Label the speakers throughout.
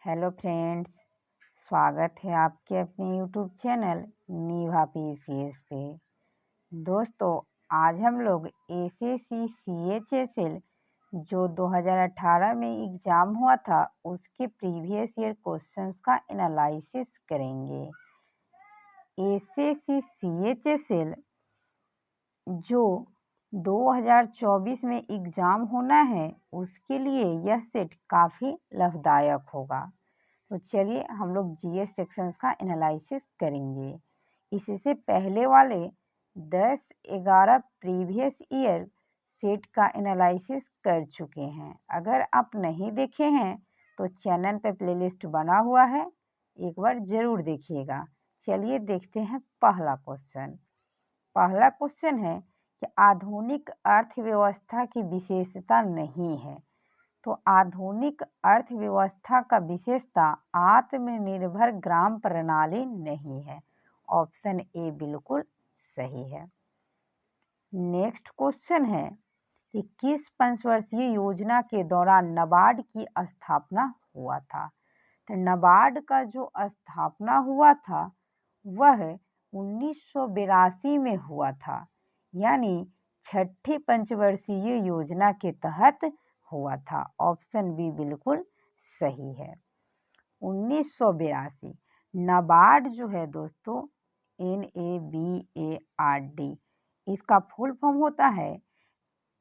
Speaker 1: Hello friends, स्वागत है आपके अपने यूट्यूब चैनल निभा पीसीएस पे। दोस्तों, आज हम लोग एसएससी सीएचएसएल जो 2018 में एग्ज़ाम हुआ था उसके प्रीवियस ईयर क्वेश्चंस का एनालिसिस करेंगे। एसएससी सीएचएसएल जो 2024 में एग्ज़ाम होना है उसके लिए यह सेट काफ़ी लाभदायक होगा। तो चलिए हम लोग जीएस सेक्शंस का एनालिसिस करेंगे। इससे पहले वाले 10-11 प्रीवियस ईयर सेट का एनालिसिस कर चुके हैं। अगर आप नहीं देखे हैं तो चैनल पे प्लेलिस्ट बना हुआ है, एक बार ज़रूर देखिएगा। चलिए देखते हैं पहला क्वेश्चन। पहला क्वेश्चन है कि आधुनिक अर्थव्यवस्था की विशेषता नहीं है। तो आधुनिक अर्थव्यवस्था का विशेषता आत्मनिर्भर ग्राम प्रणाली नहीं है। ऑप्शन ए बिल्कुल सही है। नेक्स्ट क्वेश्चन है कि किस पंचवर्षीय योजना के दौरान नाबार्ड की स्थापना हुआ था। तो नाबार्ड का जो स्थापना हुआ था वह 1982 में हुआ था, यानी छठी पंचवर्षीय योजना के तहत हुआ था। ऑप्शन बी बिल्कुल सही है। 1982 नाबार्ड जो है दोस्तों NABARD, इसका फुल फॉर्म होता है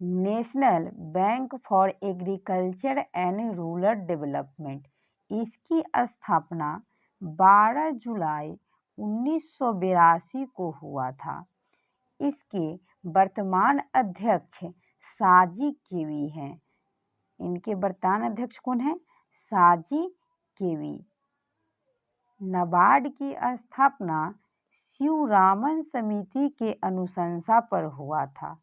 Speaker 1: national bank for agriculture and rural development. इसकी स्थापना 12 जुलाई 1982 को हुआ था। इसके वर्तमान अध्यक्ष साजी केवी हैं। इनके वर्तमान अध्यक्ष कौन है? साजी केवी। नाबार्ड की स्थापना शिवरामन समिति के अनुशंसा पर हुआ था।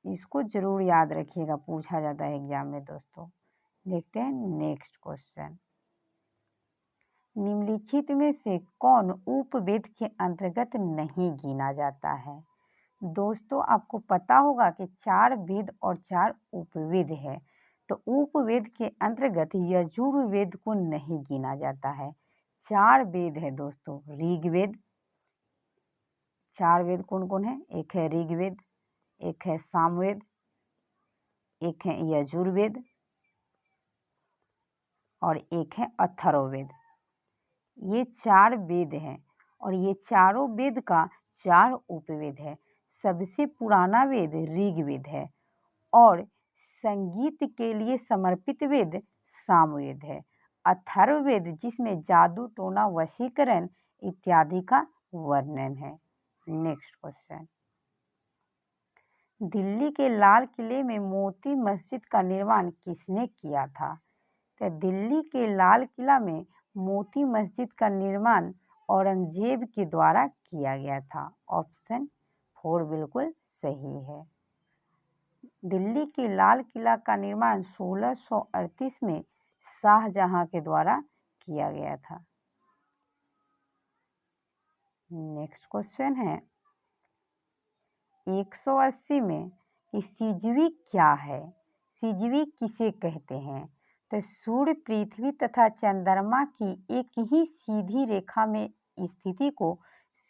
Speaker 1: इसको जरूर याद रखिएगा, पूछा जाता है एग्जाम में दोस्तों। देखते हैं नेक्स्ट क्वेश्चन। निम्नलिखित में से कौन उपवेद के अंतर्गत नहीं गिना जाता है। दोस्तों, आपको पता होगा कि 4 वेद और 4 उपवेद है। तो उपवेद के अंतर्गत यजुर्वेद को नहीं गिना जाता है। 4 वेद है दोस्तों। ऋग्वेद, 4 वेद कौन कौन है? एक है ऋग्वेद, एक है सामवेद, एक है यजुर्वेद और एक है अथर्ववेद। ये 4 वेद हैं और ये चारों वेद का 4 उपवेद है। सबसे पुराना वेद ऋग्वेद है और संगीत के लिए समर्पित वेद सामवेद है। अथर्ववेद जिसमें जादू टोना वशीकरण इत्यादि का वर्णन है। Next question. दिल्ली के लाल किले में मोती मस्जिद का निर्माण किसने किया था। तो दिल्ली के लाल किला में मोती मस्जिद का निर्माण औरंगजेब के द्वारा किया गया था। ऑप्शन 4 बिल्कुल सही है। दिल्ली के लाल किला का निर्माण 1638 में शाहजहां के द्वारा किया गया था। नेक्स्ट क्वेश्चन है 180 में कि सिजवी क्या है। सिजवी किसे कहते हैं। तो सूर्य, पृथ्वी तथा चंद्रमा की एक ही सीधी रेखा में स्थिति को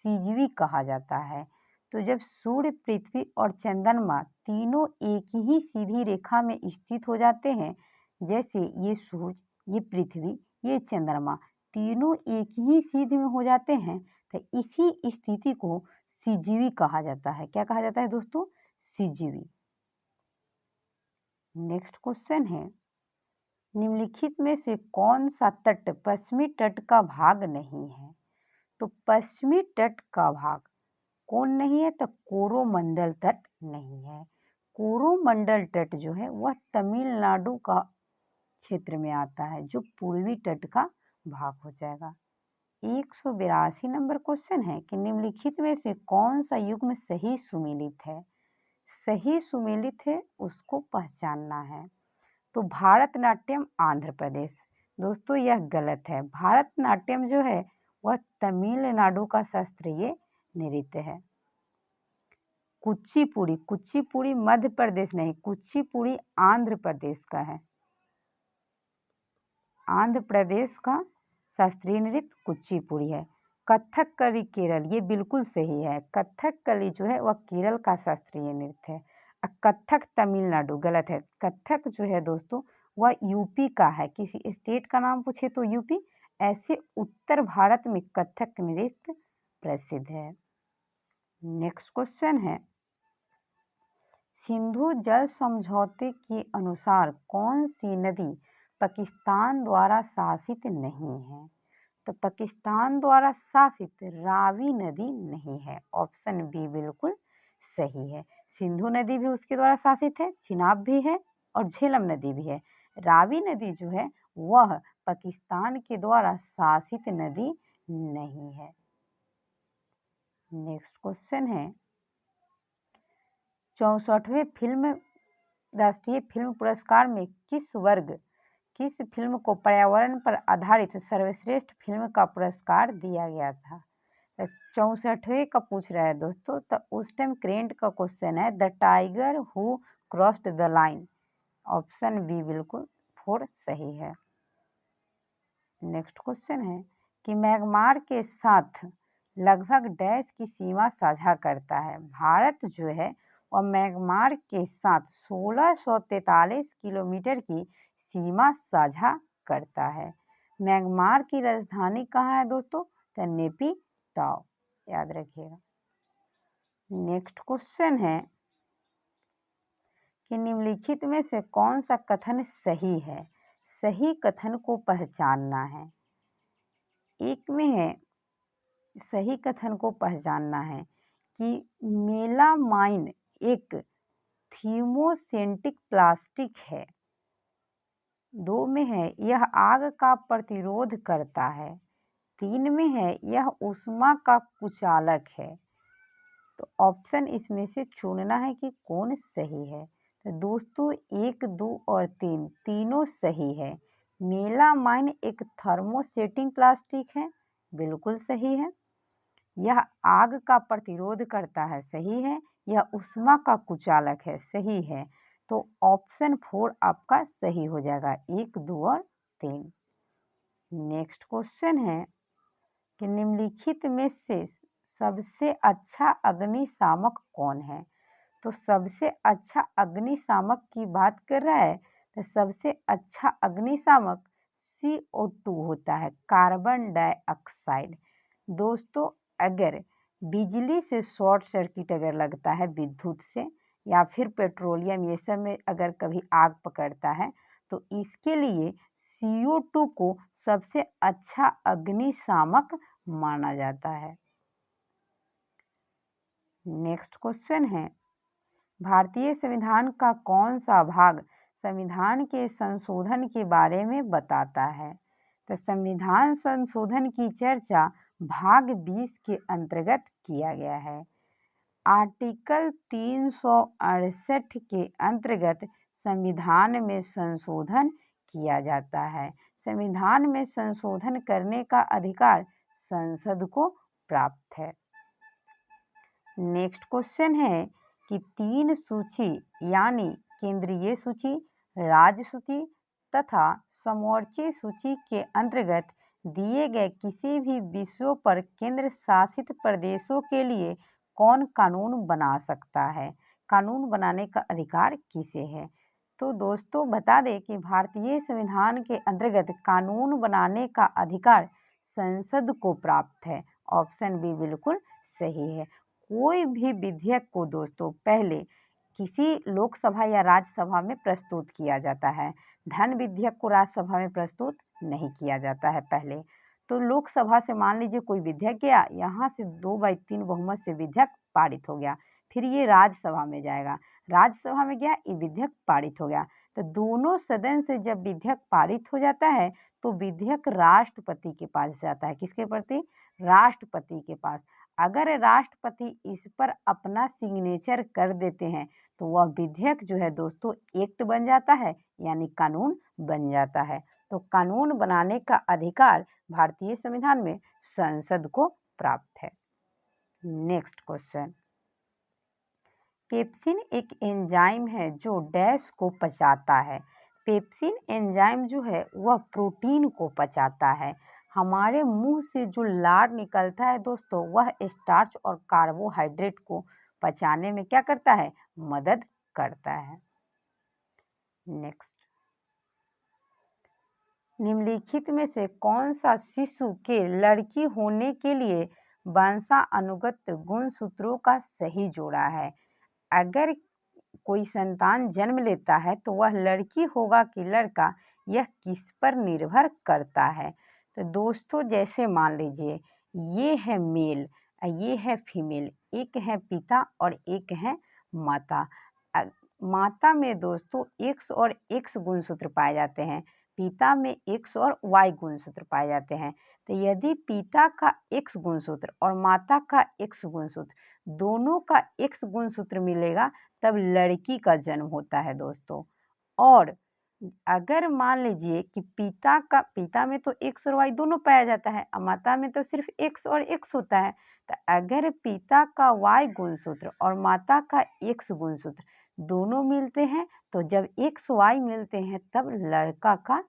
Speaker 1: सिजवी कहा जाता है। तो जब सूर्य, पृथ्वी और चंद्रमा तीनों एक ही सीधी रेखा में स्थित हो जाते हैं, जैसे ये सूरज, ये पृथ्वी, ये चंद्रमा तीनों एक ही सीध में हो जाते हैं, तो इसी स्थिति को सिजवी कहा जाता है। क्या कहा जाता है दोस्तों? सिजवी। नेक्स्ट क्वेश्चन है निम्नलिखित में से कौन सा तट पश्चिमी तट का भाग नहीं है। तो पश्चिमी तट का भाग कौन नहीं है? तो कोरोमंडल तट नहीं है। कोरोमंडल तट जो है वह तमिलनाडु का क्षेत्र में आता है, जो पूर्वी तट का भाग हो जाएगा। 182 नंबर क्वेश्चन है कि निम्नलिखित में से कौन सा युग्म सही सुमेलित है। सही सुमेलित है उसको पहचानना है। तो भारतनाट्यम आंध्र प्रदेश। दोस्तों यह गलत है। भारतनाट्यम जो है वह तमिलनाडु का शास्त्रीय नृत्य है। कुचिपुड़ी, कुचिपुड़ी मध्य प्रदेश नहीं, कुचिपुड़ी आंध्र प्रदेश का है। आंध्र प्रदेश का शास्त्रीय नृत्य कुचिपुड़ी है। कथकली केरल, ये बिल्कुल सही है। कथकली जो है वह केरल का शास्त्रीय नृत्य है। कथक तमिलनाडु, गलत है। कथक जो है दोस्तों वह यूपी का है। किसी स्टेट का नाम पूछे तो यूपी। ऐसे उत्तर भारत में कथक नृत्य प्रसिद्ध है। नेक्स्ट क्वेश्चन है, सिंधु जल समझौते के अनुसार कौन सी नदी पाकिस्तान द्वारा शासित नहीं है? तो पाकिस्तान द्वारा शासित रावी नदी नहीं है। ऑप्शन बी बिल्कुल सही है। सिंधु नदी भी उसके द्वारा शासित है, चिनाब भी है और झेलम नदी भी है। रावी नदी जो है वह पाकिस्तान के द्वारा शासित नदी नहीं है। नेक्स्ट क्वेश्चन है, 64वें राष्ट्रीय फिल्म पुरस्कार में किस फिल्म को पर्यावरण पर आधारित सर्वश्रेष्ठ फिल्म का पुरस्कार दिया गया था? 64वें का पूछ रहा है दोस्तों, तो उस टाइम करेंट का क्वेश्चन है the tiger who crossed the line. Option B बिल्कुल 4 सही है। नेक्स्ट क्वेश्चन है कि म्यांमार के साथ लगभग डैश की सीमा साझा करता है। भारत जो है वह म्यांमार के साथ 1643 किलोमीटर की सीमा साझा करता है। म्यांमार की राजधानी कहाँ है दोस्तों? तो नेपिताओ, याद रखिएगा। नेक्स्ट क्वेश्चन है कि निम्नलिखित में से कौन सा कथन सही है? सही कथन को पहचानना है। एक में है, सही कथन को पहचानना है कि मेलामाइन एक थीमोसेंटिक प्लास्टिक है। 2 में है यह आग का प्रतिरोध करता है। 3 में है यह ऊष्मा का कुचालक है। तो ऑप्शन इसमें से चुनना है कि कौन सही है। तो दोस्तों 1, 2 और 3 तीनों सही है। मेलामाइन एक थर्मोसेटिंग प्लास्टिक है, बिल्कुल सही है। यह आग का प्रतिरोध करता है, सही है। यह ऊष्मा का कुचालक है, सही है। तो ऑप्शन 4 आपका सही हो जाएगा, 1, 2 और 3। नेक्स्ट क्वेश्चन है कि निम्नलिखित में से सबसे अच्छा अग्निशामक कौन है? तो सबसे अच्छा अग्निशामक की बात कर रहा है तो सबसे अच्छा अग्निशामक CO2 होता है, कार्बन डाइऑक्साइड। दोस्तों अगर बिजली से शॉर्ट सर्किट अगर लगता है, विद्युत से या फिर पेट्रोलियम ये सब में अगर कभी आग पकड़ता है तो इसके लिए CO2 को सबसे अच्छा अग्निशामक माना जाता है। नेक्स्ट क्वेश्चन है, भारतीय संविधान का कौन सा भाग संविधान के संशोधन के बारे में बताता है? तो संविधान संशोधन की चर्चा भाग 20 के अंतर्गत किया गया है। आर्टिकल 368 के अंतर्गत संविधान में संशोधन किया जाता है। संविधान में संशोधन करने का अधिकार संसद को प्राप्त है। नेक्स्ट क्वेश्चन है कि 3 सूची यानी केंद्रीय सूची, राज्य सूची तथा समवर्ती सूची के अंतर्गत दिए गए किसी भी विषयों पर केंद्र शासित प्रदेशों के लिए कौन कानून बना सकता है? कानून बनाने का अधिकार किसे है? तो दोस्तों बता दें कि भारतीय संविधान के अंतर्गत कानून बनाने का अधिकार संसद को प्राप्त है। ऑप्शन बी बिल्कुल सही है। कोई भी विधेयक को दोस्तों पहले किसी लोकसभा या राज्यसभा में प्रस्तुत किया जाता है। धन विधेयक को राज्यसभा में प्रस्तुत नहीं किया जाता है पहले। तो लोकसभा से मान लीजिए कोई विधेयक गया, यहाँ से 2/3 बहुमत से विधेयक पारित हो गया, फिर ये राज्यसभा में जाएगा, राज्यसभा में गया, ये विधेयक पारित हो गया। तो दोनों सदन से जब विधेयक पारित हो जाता है तो विधेयक राष्ट्रपति के पास जाता है। किसके प्रति? राष्ट्रपति के पास। अगर राष्ट्रपति इस पर अपना सिग्नेचर कर देते हैं तो वह विधेयक जो है दोस्तों एक्ट बन जाता है, यानी कानून बन जाता है। तो कानून बनाने का अधिकार भारतीय संविधान में संसद को प्राप्त है। नेक्स्ट क्वेश्चन, पेप्सिन एक एंजाइम है जो डैश को पचाता है। पेप्सिन एंजाइम जो है वह प्रोटीन को पचाता है। हमारे मुंह से जो लार निकलता है दोस्तों, वह स्टार्च और कार्बोहाइड्रेट को पचाने में क्या करता है? मदद करता है। नेक्स्ट, निम्नलिखित में से कौन सा शिशु के लड़की होने के लिए वंशानुगत गुणसूत्रों का सही जोड़ा है? अगर कोई संतान जन्म लेता है तो वह लड़की होगा कि लड़का, यह किस पर निर्भर करता है? तो दोस्तों जैसे मान लीजिए ये है मेल, ये है फीमेल, एक है पिता और एक है माता। माता में दोस्तों एक्स और एक्स गुणसूत्र पाए जाते हैं, पिता में एक्स और वाई गुणसूत्र पाए जाते हैं। तो यदि पिता का एक्स गुणसूत्र और माता का एक्स गुणसूत्र दोनों का एक्स गुणसूत्र मिलेगा तब लड़की का जन्म होता है दोस्तों। और अगर मान लीजिए कि पिता में तो एक्स और वाई दोनों पाया जाता है और माता में तो सिर्फ एक्स और एक्स होता है, तो अगर पिता का वाई गुणसूत्र और माता का एक्स गुणसूत्र दोनों मिलते हैं तो जब एक्स वाई मिलते हैं तब लड़का का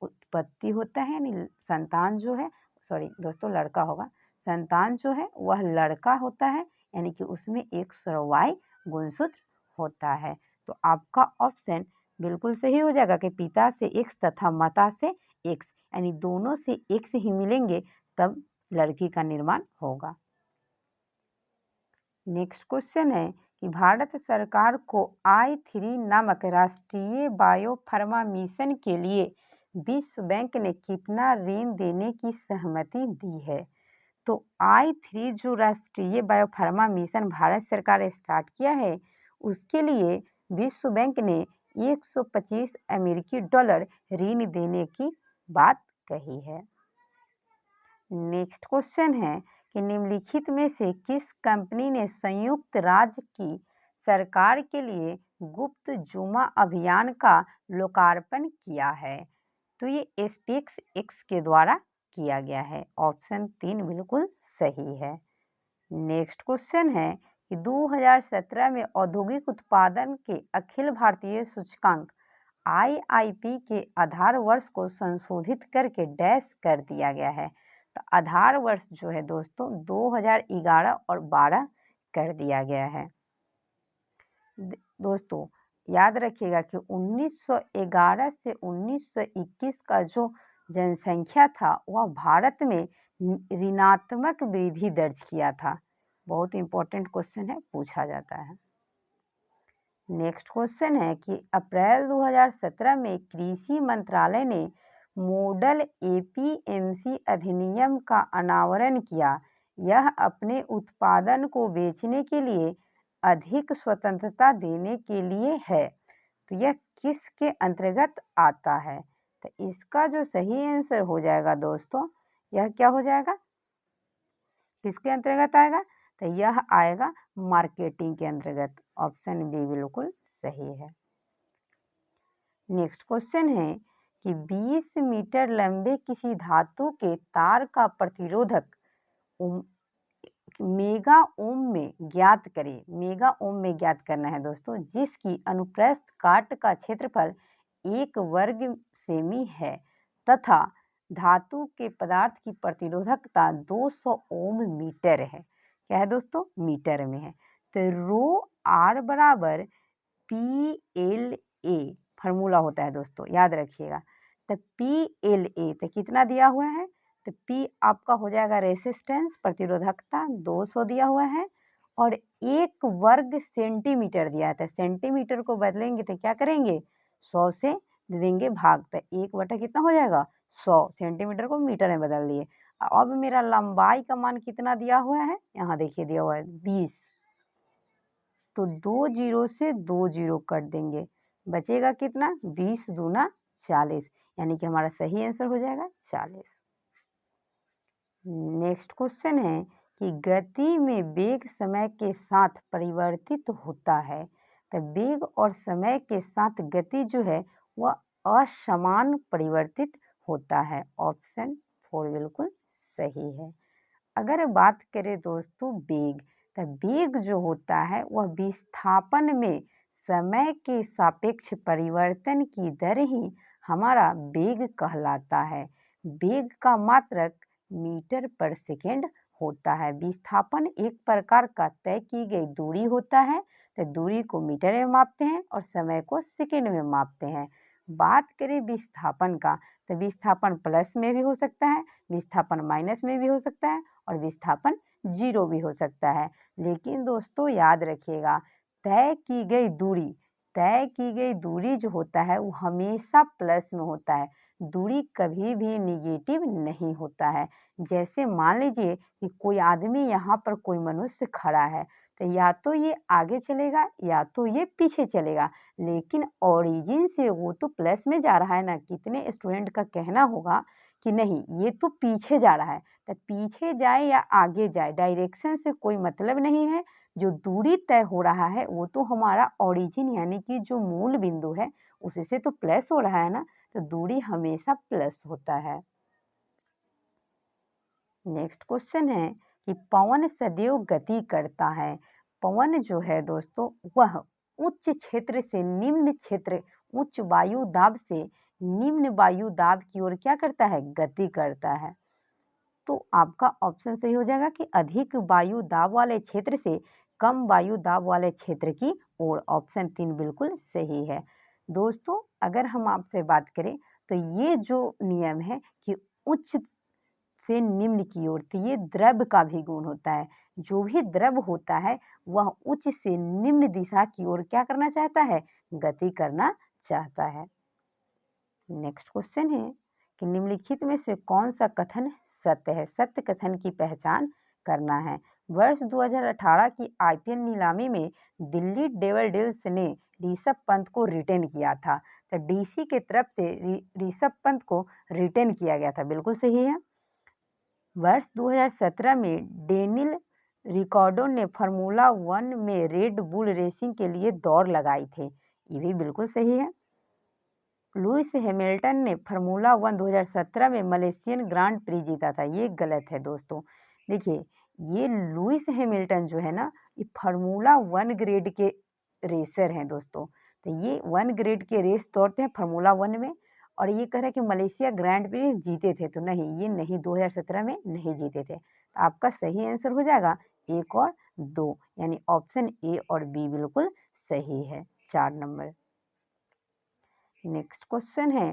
Speaker 1: उत्पत्ति होता है, यानी संतान जो है, सॉरी दोस्तों लड़का होगा, संतान जो है वह लड़का होता है, यानी कि उसमें एक्स और वाई गुणसूत्र होता है। तो आपका ऑप्शन बिल्कुल सही हो जाएगा कि पिता से एक्स तथा माता से एक्स, यानी दोनों से एक्स ही मिलेंगे तब लड़की का निर्माण होगा। नेक्स्ट क्वेश्चन है कि भारत सरकार को I3 नामक राष्ट्रीय बायोफार्मा मिशन के लिए विश्व बैंक ने कितना ऋण देने की सहमति दी है? तो I3 जो राष्ट्रीय बायोफार्मा मिशन भारत सरकार ने स्टार्ट किया है, उसके लिए विश्व बैंक ने 125 अमेरिकी डॉलर ऋण देने की बात कही है। नेक्स्ट क्वेश्चन है कि निम्नलिखित में से किस कंपनी ने संयुक्त राज्य की सरकार के लिए गुप्त जुमा अभियान का लोकार्पण किया है? तो ये स्पेस एक्स के द्वारा किया गया है। ऑप्शन 3 बिल्कुल सही है। नेक्स्ट क्वेश्चन है कि 2017 में औद्योगिक उत्पादन के अखिल भारतीय सूचकांक IIP के आधार वर्ष को संशोधित करके डैश कर दिया गया है। तो आधार वर्ष जो है दोस्तों 2011 और 12 कर दिया गया है। दोस्तों याद रखिएगा कि 1911 से 1921 का जो जनसंख्या था वह भारत में ऋणात्मक वृद्धि दर्ज किया था। बहुत इंपॉर्टेंट क्वेश्चन है, पूछा जाता है। नेक्स्ट क्वेश्चन है कि अप्रैल 2017 में कृषि मंत्रालय ने मॉडल APMC अधिनियम का अनावरण किया। यह अपने उत्पादन को बेचने के लिए अधिक स्वतंत्रता देने के लिए है। तो यह किसके अंतर्गत आता है? तो इसका जो सही आंसर हो जाएगा दोस्तों, यह क्या हो जाएगा, किसके अंतर्गत आएगा? तो यह आएगा मार्केटिंग के अंतर्गत। ऑप्शन बी बिल्कुल सही है। नेक्स्ट क्वेश्चन है कि 20 मीटर लंबे किसी धातु के तार का प्रतिरोधक मेगा ओम में ज्ञात करें। मेगा ओम में ज्ञात करना है दोस्तों, जिसकी अनुप्रस्थ काट का क्षेत्रफल 1 वर्ग सेमी है तथा धातु के पदार्थ की प्रतिरोधकता 200 ओम मीटर है। क्या है दोस्तों? मीटर में है। तो रो आर बराबर PLA फार्मूला होता है दोस्तों, याद रखिएगा। तो PLA तो कितना दिया हुआ है? तो P आपका हो जाएगा रेसिस्टेंस, प्रतिरोधकता 200 दिया हुआ है और 1 वर्ग सेंटीमीटर दिया है। सेंटीमीटर को बदलेंगे तो क्या करेंगे? 100 से दे देंगे भाग, तो 1 बटा कितना हो जाएगा? 100। सेंटीमीटर को मीटर में बदल दिए। अब मेरा लंबाई का मान कितना दिया हुआ है? यहाँ देखिए दिया हुआ है 20। तो 2 जीरो से 2 जीरो कट देंगे, बचेगा कितना? 20 दूना 40, यानी कि हमारा सही आंसर हो जाएगा 40। नेक्स्ट क्वेश्चन है कि गति में वेग समय के साथ परिवर्तित होता है। तो वेग और समय के साथ गति जो है वह असमान परिवर्तित होता है। ऑप्शन 4 बिल्कुल सही है। अगर बात करें दोस्तों वेग, तो वेग जो होता है वह विस्थापन में समय के सापेक्ष परिवर्तन की दर ही हमारा वेग कहलाता है। वेग का मात्रक मीटर पर सेकेंड होता है। विस्थापन एक प्रकार का तय की गई दूरी होता है, तो दूरी को मीटर में मापते हैं और समय को सेकेंड में मापते हैं। बात करें विस्थापन का, तो विस्थापन प्लस में भी हो सकता है, विस्थापन माइनस में भी हो सकता है और विस्थापन जीरो भी हो सकता है। लेकिन दोस्तों याद रखिएगा, तय की गई दूरी जो होता है वो हमेशा प्लस में होता है। दूरी कभी भी निगेटिव नहीं होता है। जैसे मान लीजिए कि कोई आदमी यहाँ पर कोई मनुष्य खड़ा है, तो या तो ये आगे चलेगा या तो ये पीछे चलेगा, लेकिन ओरिजिन से वो तो प्लस में जा रहा है ना। कितने स्टूडेंट का कहना होगा कि नहीं ये तो पीछे जा रहा है, तो पीछे जाए या आगे जाए डायरेक्शन से कोई मतलब नहीं है। जो दूरी तय हो रहा है वो तो हमारा ओरिजिन यानी कि जो मूल बिंदु है उससे तो प्लस हो रहा है ना, तो दूरी हमेशा प्लस होता है। नेक्स्ट क्वेश्चन है कि पवन सदैव गति करता है। पवन जो है दोस्तों वह उच्च क्षेत्र से निम्न क्षेत्र, उच्च वायु दाब से निम्न वायु दाब की ओर क्या करता है, गति करता है। तो आपका ऑप्शन सही हो जाएगा कि अधिक वायु दाब वाले क्षेत्र से कम वायु दाब वाले क्षेत्र की ओर। ऑप्शन 3 बिल्कुल सही है। दोस्तों अगर हम आपसे बात करें तो ये जो नियम है कि उच्च से निम्न की ओर, तो ये द्रव का भी गुण होता है। जो भी द्रव होता है वह उच्च से निम्न दिशा की ओर क्या करना चाहता है, गति करना चाहता है। नेक्स्ट क्वेश्चन है कि निम्नलिखित में से कौन सा कथन सत्य है। सत्य कथन की पहचान करना है। वर्ष 2018 की आईपीएल नीलामी में दिल्ली डेयरडेविल्स ने ऋषभ पंत को रिटेन किया था, तो डीसी के तरफ से ऋषभ पंत को रिटेन किया गया था, बिल्कुल सही है। वर्ष 2017 में डेनियल रिकार्डो ने फार्मूला 1 में रेड बुल रेसिंग के लिए दौड़ लगाई थी, ये भी बिल्कुल सही है। लुइस हैमिल्टन ने फार्मूला 1 2017 में मलेशियन ग्रांड प्री जीता था, ये गलत है दोस्तों। देखिए ये लुइस हैमिल्टन जो है ना, ये फार्मूला 1 ग्रेड के रेसर हैं दोस्तों। तो ये 1 ग्रेड के रेस दौड़ते हैं फार्मूला 1 में, और ये कह रहे हैं कि मलेशिया ग्रैंड प्री जीते थे, तो नहीं ये नहीं, 2017 में नहीं जीते थे। तो आपका सही आंसर हो जाएगा 1 और 2, यानी ऑप्शन ए और बी बिल्कुल सही है। 4 नंबर। नेक्स्ट क्वेश्चन है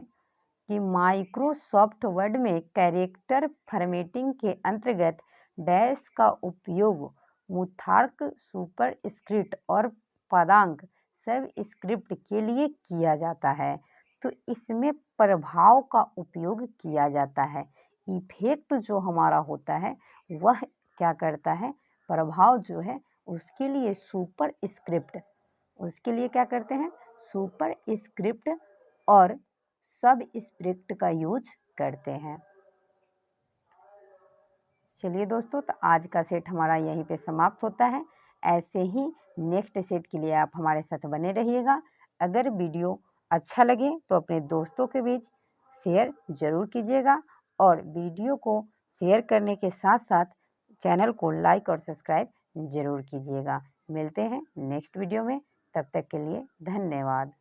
Speaker 1: कि माइक्रोसॉफ्ट वर्ड में कैरेक्टर फॉर्मेटिंग के अंतर्गत डैश का उपयोग मुद्रांक, सुपरस्क्रिप्ट और पदांक सब स्क्रिप्ट के लिए किया जाता है। तो इसमें प्रभाव का उपयोग किया जाता है। इफेक्ट जो हमारा होता है वह क्या करता है, प्रभाव जो है उसके लिए सुपरस्क्रिप्ट, उसके लिए क्या करते हैं, सुपरस्क्रिप्ट और सब स्क्रिप्ट का यूज करते हैं। चलिए दोस्तों, तो आज का सेट हमारा यहीं पे समाप्त होता है। ऐसे ही नेक्स्ट सेट के लिए आप हमारे साथ बने रहिएगा। अगर वीडियो अच्छा लगे तो अपने दोस्तों के बीच शेयर ज़रूर कीजिएगा, और वीडियो को शेयर करने के साथ साथ चैनल को लाइक और सब्सक्राइब ज़रूर कीजिएगा। मिलते हैं नेक्स्ट वीडियो में, तब तक के लिए धन्यवाद।